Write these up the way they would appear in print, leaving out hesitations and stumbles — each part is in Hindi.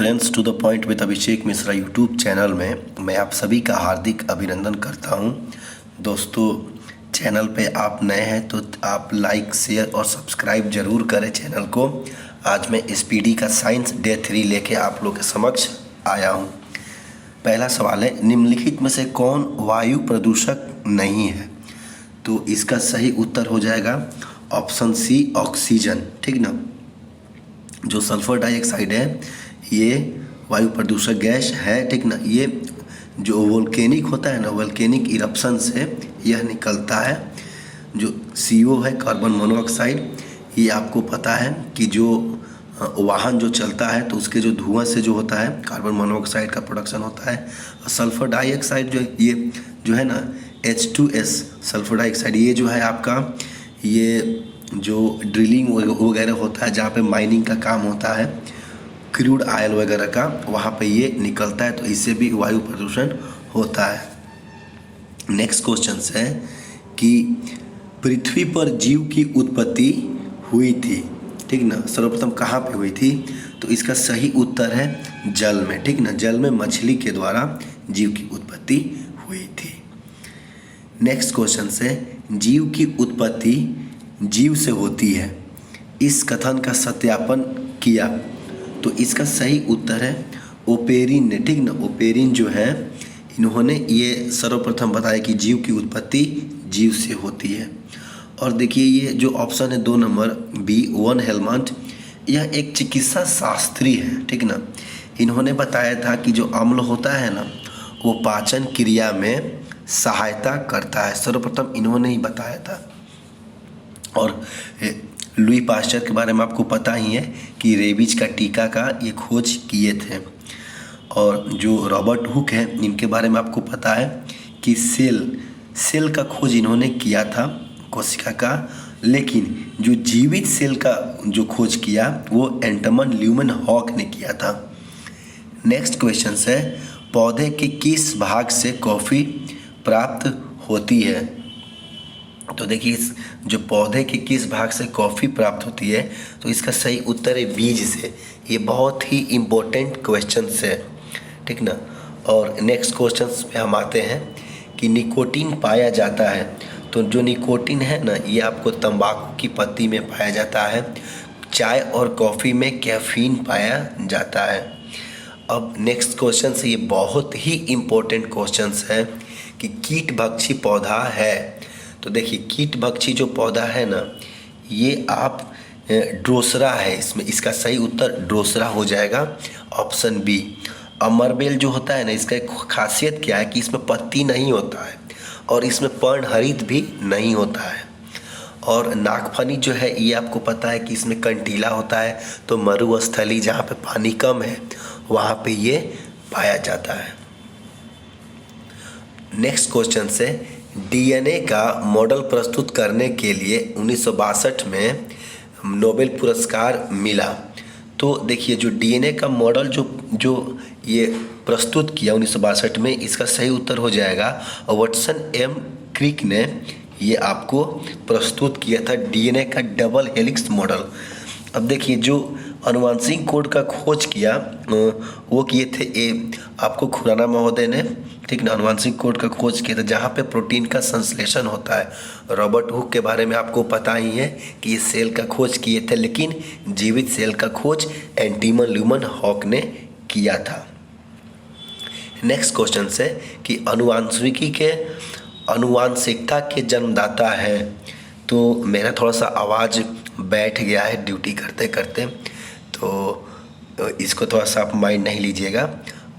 Friends, to the point with Abhishek Mishra YouTube channel में मैं आप सभी का हार्दिक अभिनंदन करता हूं। दोस्तों, चैनल पे आप नए हैं तो आप लाइक, शेयर और सब्सक्राइब जरूर करें चैनल को। आज मैं स्पीडी का साइंस डे 3 लेके आप लोग के समक्ष आया हूं। पहला सवाल है, निम्नलिखित में से कौन वायु प्रदूषक नहीं है? तो इसका सही उत्तर हो जाएगा ऑप्शन सी, ऑक्सीजन। ठीक ना, जो सल्फर डाइऑक्साइड है ये वायु प्रदूषक गैस है। ठीक ना, ये जो वोल्केनिक होता है ना, वोल्केनिक इरप्शन से यह निकलता है। जो CO है, कार्बन मोनोऑक्साइड, ये आपको पता है कि जो वाहन जो चलता है तो उसके जो धुआं से जो होता है कार्बन मोनोऑक्साइड का प्रोडक्शन होता है। और सल्फर डाइऑक्साइड ये जो है ना H2S सल्फर डाइऑक्साइड, ये जो है आपका ये जो ड्रिलिंग वगैरह होता है, जहाँ पे माइनिंग का काम होता है, क्रूड ऑयल वगैरह का, वहाँ पे ये निकलता है, तो इससे भी वायु प्रदूषण होता है। नेक्स्ट क्वेश्चन है कि पृथ्वी पर जीव की उत्पत्ति हुई थी। ठीक ना, सर्वप्रथम कहाँ पे हुई थी? तो इसका सही उत्तर है जल में। ठीक ना, जल में मछली के द्वारा जीव की उत्पत्ति हुई थी। नेक्स्ट क्वेश्चन है, जीव की उत्पत्ति जीव से होती है, इस कथन का सत्यापन किया। तो इसका सही उत्तर है ओपेरिन ने। ठीक ना, ओपेरिन जो है इन्होंने ये सर्वप्रथम बताया कि जीव की उत्पत्ति जीव से होती है। और देखिए ये जो ऑप्शन है 2 नंबर बी, वन हेलमंट, यह एक चिकित्सा शास्त्री है। ठीक ना, इन्होंने बताया था कि जो अम्ल होता है ना वो पाचन क्रिया में सहायता करता है, सर्वप्रथम इन्होंने ही बताया था। और लुई पास्चर के बारे में आपको पता ही है कि रेबीज का टीका का ये खोज किए थे। और जो रॉबर्ट हुक है, इनके बारे में आपको पता है कि सेल का खोज इन्होंने किया था, कोशिका का। लेकिन जो जीवित सेल का जो खोज किया वो एंटमन ल्यूमेनहॉक ने किया था। नेक्स्ट क्वेश्चन है, पौधे के किस भाग से कॉफ़ी प्राप्त होती है? तो देखिए जो पौधे के किस भाग से कॉफ़ी प्राप्त होती है, तो इसका सही उत्तर है बीज से। ये बहुत ही इम्पोर्टेंट क्वेश्चन है। ठीक ना, और नेक्स्ट क्वेश्चन पे हम आते हैं कि निकोटीन पाया जाता है। तो जो निकोटीन है ना, ये आपको तंबाकू की पत्ती में पाया जाता है। चाय और कॉफ़ी में कैफीन पाया जाता है। अब नेक्स्ट क्वेश्चन से, ये बहुत ही इम्पोर्टेंट क्वेश्चन है कि कीटभक्षी पौधा है। तो देखिए कीटभक्षी जो पौधा है ना, ये आप ड्रोसरा है इसमें, इसका सही उत्तर ड्रोसरा हो जाएगा, ऑप्शन बी। अमरबेल जो होता है ना, इसका एक खासियत क्या है कि इसमें पत्ती नहीं होता है और इसमें पर्णहरित भी नहीं होता है। और नागफनी जो है ये आपको पता है कि इसमें कंटीला होता है, तो मरुस्थली जहाँ पे पानी कम है वहाँ पे ये पाया जाता है। नेक्स्ट क्वेश्चन से, DNA का मॉडल प्रस्तुत करने के लिए 1962 में नोबेल पुरस्कार मिला। तो देखिए जो DNA का मॉडल जो ये प्रस्तुत किया 1962 में, इसका सही उत्तर हो जाएगा वाटसन M क्रिक ने ये आपको प्रस्तुत किया था DNA का डबल हेलिक्स मॉडल। अब देखिए जो अनुवांशिक कोड का खोज किया वो किए थे आपको खुराना महोदय ने। ठीक ना, अनुवांशिक कोड का खोज किया था जहाँ पे प्रोटीन का संश्लेषण होता है। रॉबर्ट हुक के बारे में आपको पता ही है कि ये सेल का खोज किए थे, लेकिन जीवित सेल का खोज एंटमन ल्यूमेनहॉक ने किया था। नेक्स्ट क्वेश्चन है कि अनुवांशिकता के जन्मदाता है। तो मेरा थोड़ा सा आवाज़ बैठ गया है ड्यूटी करते करते, तो इसको थोड़ा सा आप माइंड नहीं लीजिएगा।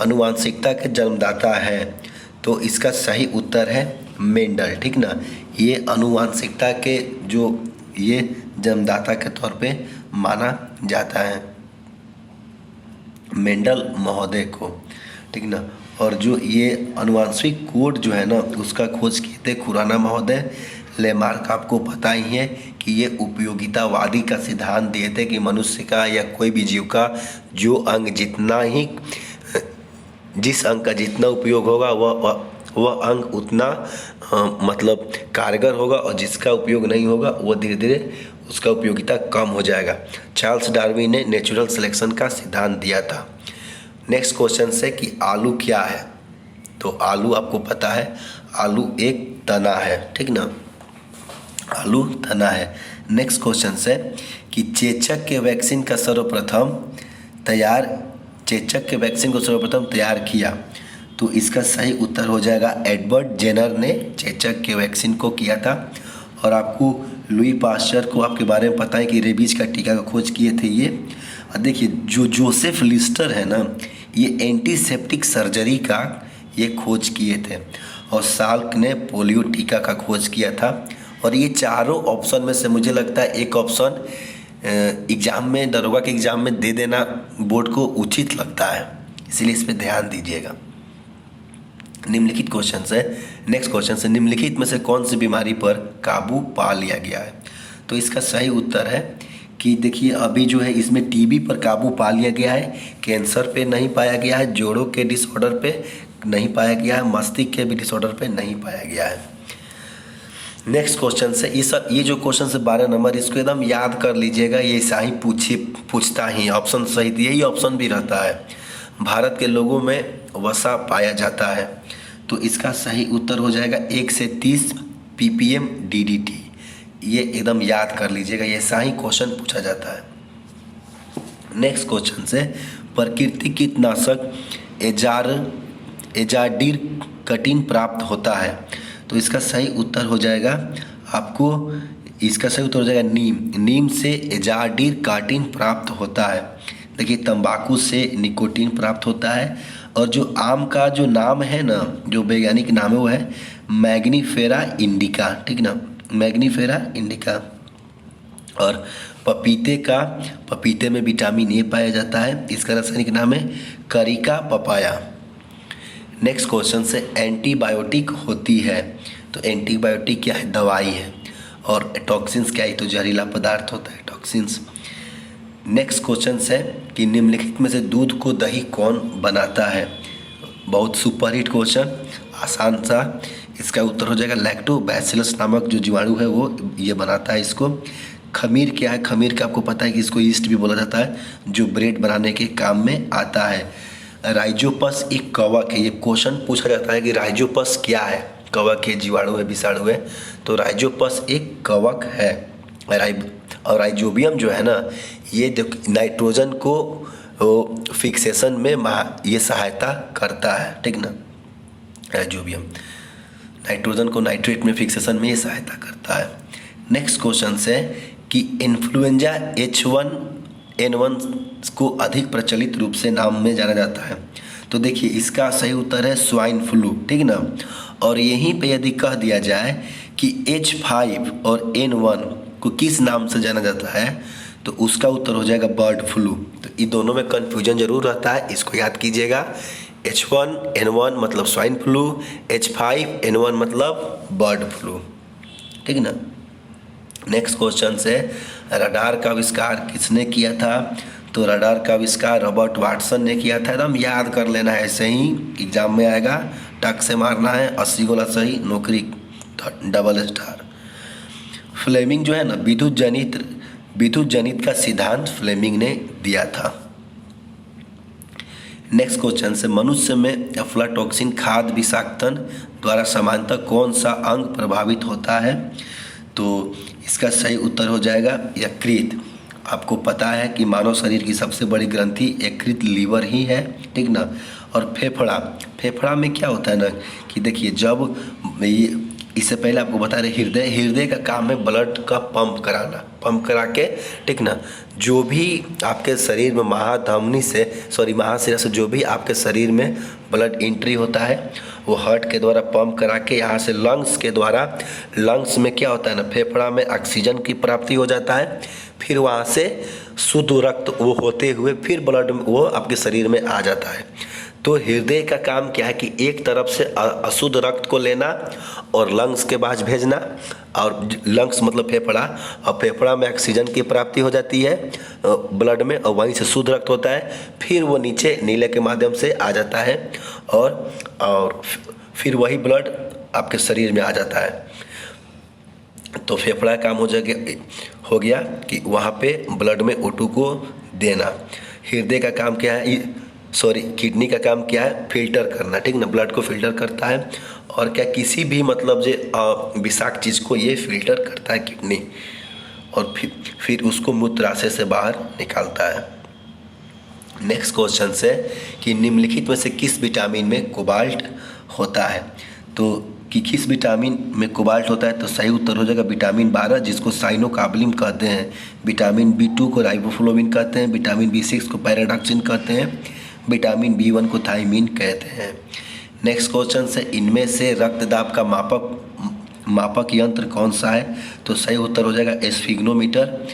अनुवांशिकता के जन्मदाता है, तो इसका सही उत्तर है मेंडल। ठीक ना, ये अनुवांशिकता के जो ये जन्मदाता के तौर पे माना जाता है मेंडल महोदय को। ठीक ना, और जो ये अनुवांशिक कोड जो है ना उसका खोज किए थे खुराना महोदय। लेमार्क आपको पता ही है कि ये उपयोगितावादी का सिद्धांत दिए थे कि मनुष्य का या कोई भी जीव का जो अंग जिस अंग का जितना उपयोग होगा वह अंग उतना मतलब कारगर होगा, और जिसका उपयोग नहीं होगा वह धीरे धीरे उसका उपयोगिता कम हो जाएगा। चार्ल्स डार्विन ने नेचुरल सिलेक्शन का सिद्धांत दिया था। नेक्स्ट क्वेश्चन से कि आलू क्या है, तो आलू आपको पता है, आलू एक तना है, ठीक ना, आलू तना है। नेक्स्ट क्वेश्चन से कि चेचक के वैक्सीन को सर्वप्रथम तैयार किया, तो इसका सही उत्तर हो जाएगा एडवर्ड जेनर ने चेचक के वैक्सीन को किया था। और आपको लुई पास्चर को आपके बारे में पता है कि रेबीज का टीका का खोज किए थे ये। और देखिए जो जोसेफ लिस्टर है ना, ये एंटीसेप्टिक सर्जरी का ये खोज किए थे। और साल्क ने पोलियो टीका का खोज किया था। और ये चारों ऑप्शन में से मुझे लगता है एक ऑप्शन एग्ज़ाम में, दरोगा के एग्ज़ाम में दे देना बोर्ड को उचित लगता है, इसलिए इस पर ध्यान दीजिएगा। निम्नलिखित क्वेश्चन से, नेक्स्ट क्वेश्चन से, निम्नलिखित में से कौन सी बीमारी पर काबू पा लिया गया है, तो इसका सही उत्तर है कि देखिए अभी जो है इसमें टीबी पर काबू पा लिया गया है, कैंसर पे नहीं पाया गया है, जोड़ों के डिसऑर्डर पे नहीं पाया गया है, मस्तिष्क के भी डिसऑर्डर पे नहीं पाया गया है। नेक्स्ट क्वेश्चन से, ये जो क्वेश्चन से 12 नंबर, इसको एकदम याद कर लीजिएगा, ये ऐसा ही पूछता ही, ऑप्शन सहित यही ऑप्शन भी रहता है। भारत के लोगों में वसा पाया जाता है, तो इसका सही उत्तर हो जाएगा 1 से 30 ppm DDT। ये एकदम याद कर लीजिएगा, ये ऐसा ही क्वेश्चन पूछा जाता है। नेक्स्ट क्वेश्चन से, प्राकृतिक कीटनाशक एजाडिर कटिन प्राप्त होता है, तो इसका सही उत्तर हो जाएगा आपको, इसका सही उत्तर हो जाएगा नीम से एजाडिर काटिन प्राप्त होता है। देखिए तंबाकू से निकोटीन प्राप्त होता है। और जो आम का जो नाम है ना, जो वैज्ञानिक नाम है वो है मैग्नीफेरा इंडिका, ठीक ना, मैग्नीफेरा इंडिका। और पपीते में विटामिन ए पाया जाता है, इसका रासायनिक नाम है करिका पपाया। नेक्स्ट क्वेश्चन से, एंटीबायोटिक होती है, तो एंटीबायोटिक क्या है, दवाई है। और टॉक्सिन्स क्या है, तो जहरीला पदार्थ होता है, टॉक्सिन्स। नेक्स्ट क्वेश्चन है कि निम्नलिखित में से दूध को दही कौन बनाता है, बहुत सुपरहिट क्वेश्चन, आसान सा। इसका उत्तर हो जाएगा लैक्टोबैसिलस नामक जो जीवाणु है वो ये बनाता है इसको। खमीर क्या है, खमीर का आपको पता है कि इसको ईस्ट भी बोला जाता है, जो ब्रेड बनाने के काम में आता है। राइजोपस एक कवक है, ये क्वेश्चन पूछा जाता है कि राइजोपस क्या है, कवक है, जीवाणु है, विषाणु है, तो राइजोपस एक कवक है। और राइजोबियम जो है ना, ये नाइट्रोजन को फिक्सेशन में ये सहायता करता है, ठीक ना, राइजोबियम नाइट्रोजन को नाइट्रेट में फिक्सेशन में ये सहायता करता है। नेक्स्ट क्वेश्चन है कि इन्फ्लुएंजा H1N1 को अधिक प्रचलित रूप से नाम में जाना जाता है, तो देखिए इसका सही उत्तर है स्वाइन फ्लू, ठीक ना। और यहीं पे यदि कह दिया जाए कि H5 और N1 को किस नाम से जाना जाता है, तो उसका उत्तर हो जाएगा बर्ड फ्लू। तो इन दोनों में कन्फ्यूजन जरूर रहता है, इसको याद कीजिएगा। H1N1 मतलब स्वाइन फ्लू, H5N1 मतलब बर्ड फ्लू, ठीक ना। नेक्स्ट क्वेश्चन से, रडार का आविष्कार किसने किया था, तो रडार का आविष्कार रॉबर्ट वाटसन ने किया था। एकदम याद कर लेना है, ऐसे ही एग्जाम में आएगा, टक से मारना है, 80 गोला सही, नौकरी डबल स्टार। फ्लेमिंग जो है ना, विद्युत जनित का सिद्धांत फ्लेमिंग ने दिया था। नेक्स्ट क्वेश्चन से, मनुष्य में अफ्लाटॉक्सिन खाद्य विषाक्तन द्वारा सामान्यतः कौन सा अंग प्रभावित होता है, तो इसका सही उत्तर हो जाएगा यकृत। आपको पता है कि मानव शरीर की सबसे बड़ी ग्रंथि यकृत लीवर ही है, ठीक ना। और फेफड़ा में क्या होता है ना कि देखिए, जब इससे पहले आपको बता रहे, हृदय का काम है ब्लड का पंप करा के, ठीक ना। जो भी आपके शरीर में महाशिरा से जो भी आपके शरीर में ब्लड एंट्री होता है, वो हार्ट के द्वारा पंप करा के यहाँ से लंग्स में क्या होता है ना, फेफड़ा में ऑक्सीजन की प्राप्ति हो जाता है, फिर वहाँ से शुद्ध रक्त वो होते हुए फिर ब्लड में वो आपके शरीर में आ जाता है। तो हृदय का काम क्या है कि एक तरफ से अशुद्ध रक्त को लेना और लंग्स के पास भेजना, और लंग्स मतलब फेफड़ा, और फेफड़ा में ऑक्सीजन की प्राप्ति हो जाती है ब्लड में, और वहीं से शुद्ध रक्त होता है, फिर वो नीचे नीले के माध्यम से आ जाता है, और फिर वही ब्लड आपके शरीर में आ जाता है। तो फेफड़ा का काम हो गया कि वहाँ पे ब्लड में O2 को देना। हृदय का काम क्या है, सॉरी किडनी का काम क्या है, फिल्टर करना, ठीक ना, ब्लड को फिल्टर करता है। और क्या किसी भी मतलब जो विषाक्त चीज़ को ये फिल्टर करता है किडनी, और फिर उसको मूत्राशय से बाहर निकालता है। नेक्स्ट क्वेश्चन से कि निम्नलिखित में से किस विटामिन में कोबाल्ट होता है, तो कि किस विटामिन में कोबाल्ट होता है, तो सही उत्तर हो जाएगा विटामिन 12 जिसको साइनोकार्बोलिन कहते हैं, विटामिन B2 को राइबोफ्लोविन कहते हैं, विटामिन B6 को पैराडॉक्सिन कहते हैं, विटामिन B1 को थायमीन कहते हैं। नेक्स्ट क्वेश्चन से इनमें से रक्तदाब का मापक यंत्र कौन सा है, तो सही उत्तर हो जाएगा स्फिग्नोमीटर।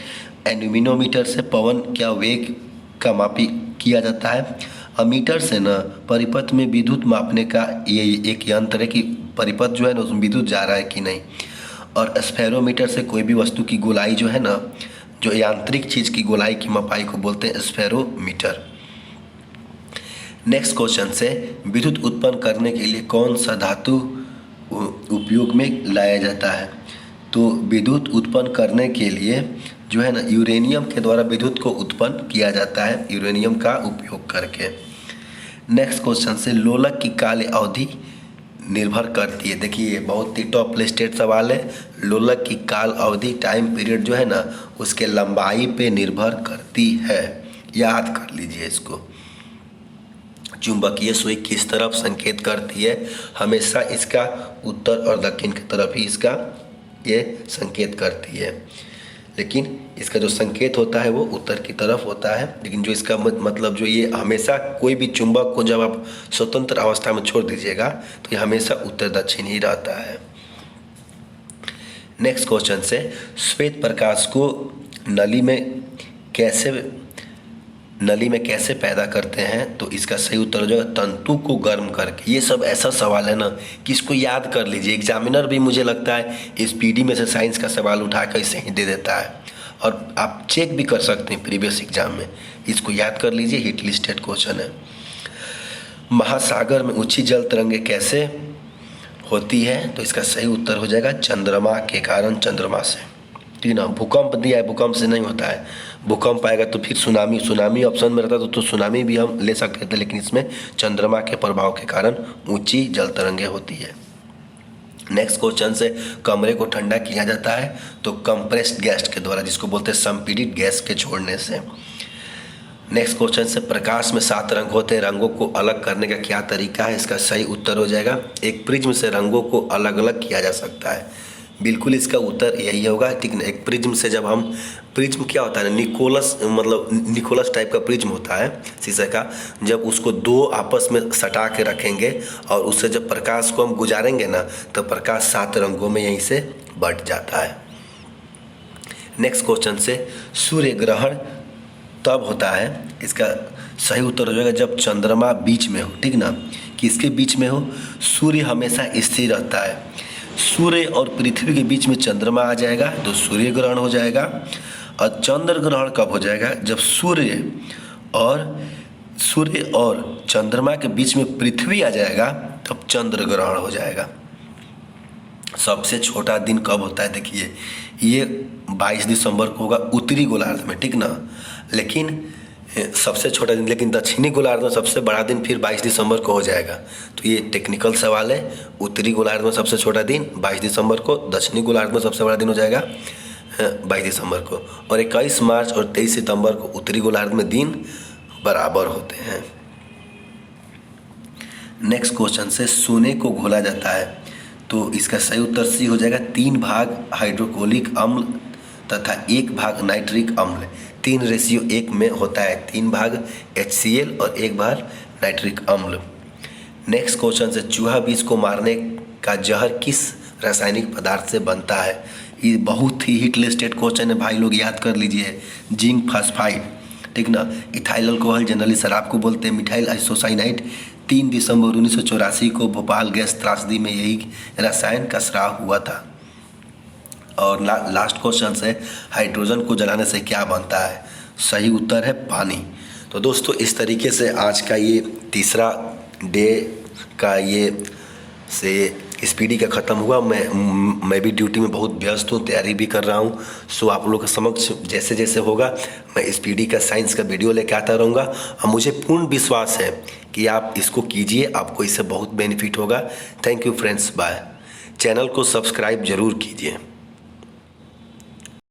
एन्यूमिनोमीटर से पवन क्या वेग का मापी किया जाता है। अमीटर से न परिपथ में विद्युत मापने का ये एक यंत्र है कि परिपथ जो है ना उसमें विद्युत जा रहा है कि नहीं। और स्फेरोमीटर से कोई भी वस्तु की गोलाई जो है ना, जो यांत्रिक चीज़ की गोलाई की मापाई को बोलते हैं स्फेरोमीटर। नेक्स्ट क्वेश्चन से विद्युत उत्पन्न करने के लिए कौन सा धातु उपयोग में लाया जाता है, तो विद्युत उत्पन्न करने के लिए जो है ना यूरेनियम के द्वारा विद्युत को उत्पन्न किया जाता है, यूरेनियम का उपयोग करके। नेक्स्ट क्वेश्चन से लोलक की काल अवधि निर्भर करती है, देखिए ये बहुत ही टॉप लिस्टेड सवाल है। लोलक की काल अवधि टाइम पीरियड जो है ना उसके लंबाई पे निर्भर करती है, याद कर लीजिए इसको। चुंबकीय सुई किस तरफ संकेत करती है, हमेशा इसका उत्तर और दक्षिण की तरफ ही इसका ये संकेत करती है, लेकिन इसका जो संकेत होता है वो उत्तर की तरफ होता है। लेकिन जो इसका मतलब जो ये हमेशा कोई भी चुंबक को जब आप स्वतंत्र अवस्था में छोड़ दीजिएगा तो ये हमेशा उत्तर दक्षिण ही रहता है। नेक्स्ट क्वेश्चन से श्वेत प्रकाश को नली में कैसे पैदा करते हैं, तो इसका सही उत्तर हो जाएगा तंतु को गर्म करके। ये सब ऐसा सवाल है ना कि इसको याद कर लीजिए, एग्जामिनर भी मुझे लगता है इस पीडी में से साइंस का सवाल उठा कर इसे ही दे देता है, और आप चेक भी कर सकते हैं प्रीवियस एग्जाम में। इसको याद कर लीजिए, हिट लिस्टेड क्वेश्चन है। महासागर में ऊंची जल तरंगें कैसे होती है, तो इसका सही उत्तर हो जाएगा चंद्रमा के कारण, चंद्रमा से, ठीक ना। भूकंप दिया है, भूकंप से नहीं होता है, भूकंप आएगा तो फिर सुनामी ऑप्शन में रहता तो सुनामी भी हम ले सकते थे, लेकिन इसमें चंद्रमा के प्रभाव के कारण ऊंची जल तरंगें होती है। नेक्स्ट क्वेश्चन से कमरे को ठंडा किया जाता है, तो कंप्रेस्ड गैस के द्वारा, जिसको बोलते हैं संपीड़ित गैस के छोड़ने से। नेक्स्ट क्वेश्चन से प्रकाश में 7 रंग होते हैं, रंगों को अलग करने का क्या तरीका है, इसका सही उत्तर हो जाएगा एक प्रिज्म से रंगों को अलग अलग किया जा सकता है। बिल्कुल इसका उत्तर यही होगा, ठीक ना। एक प्रिज्म से जब हम, प्रिज्म क्या होता है, निकोलस टाइप का प्रिज्म होता है शीशे का, जब उसको 2 आपस में सटा के रखेंगे और उससे जब प्रकाश को हम गुजारेंगे ना तो प्रकाश 7 रंगों में यहीं से बट जाता है। नेक्स्ट क्वेश्चन से सूर्य ग्रहण तब होता है, इसका सही उत्तर हो जाएगा जब चंद्रमा बीच में हो, ठीक ना। किसके बीच में हो, सूर्य हमेशा स्थिर रहता है, सूर्य और पृथ्वी के बीच में चंद्रमा आ जाएगा तो सूर्य ग्रहण हो जाएगा। और चंद्र ग्रहण कब हो जाएगा, जब सूर्य और चंद्रमा के बीच में पृथ्वी आ जाएगा तब चंद्र ग्रहण हो जाएगा। सबसे छोटा दिन कब होता है, देखिए ये 22 दिसंबर को होगा उत्तरी गोलार्ध में, ठीक ना। लेकिन सबसे छोटा दिन, लेकिन दक्षिणी गोलार्ध में सबसे बड़ा दिन फिर 22 दिसंबर को हो जाएगा। तो ये टेक्निकल सवाल है, उत्तरी गोलार्ध में सबसे छोटा दिन 22 दिसंबर को, दक्षिणी गोलार्ध में सबसे बड़ा दिन हो जाएगा 22 दिसंबर को, और 21 मार्च और 23 सितंबर को उत्तरी गोलार्ध में दिन बराबर होते हैं। नेक्स्ट क्वेश्चन से सोने को घोला जाता है, तो इसका सही उत्तर सी हो जाएगा 3 भाग हाइड्रोक्लोरिक अम्ल तथा 1 भाग नाइट्रिक अम्ल, 3:1 में होता है, 3 भाग HCl और 1 भाग नाइट्रिक अम्ल। नेक्स्ट क्वेश्चन से चूहा बीज को मारने का जहर किस रासायनिक पदार्थ से बनता है, ये बहुत ही हिट लिस्टेड क्वेश्चन है भाई लोग, याद कर लीजिए। जिंक फास्फाइड, ठीक ना। इथाइल अल्कोहल जनरली शराब को बोलते हैं, मिथाइल आइसोसाइनाइड। 3 दिसंबर 1984 को भोपाल गैस त्रासदी में यही रसायन का स्राव हुआ था। और लास्ट क्वेश्चन से हाइड्रोजन को जलाने से क्या बनता है, सही उत्तर है पानी। तो दोस्तों इस तरीके से आज का ये तीसरा डे का ये से स्पीडी का ख़त्म हुआ। मैं भी ड्यूटी में बहुत व्यस्त हूँ, तैयारी भी कर रहा हूँ। सो आप लोगों के समक्ष जैसे जैसे होगा मैं स्पीडी का साइंस का वीडियो लेके आता रहूँगा। और मुझे पूर्ण विश्वास है कि आप इसको कीजिए, आपको इससे बहुत बेनिफिट होगा। Thank you friends, bye. Channel को सब्सक्राइब जरूर कीजिए।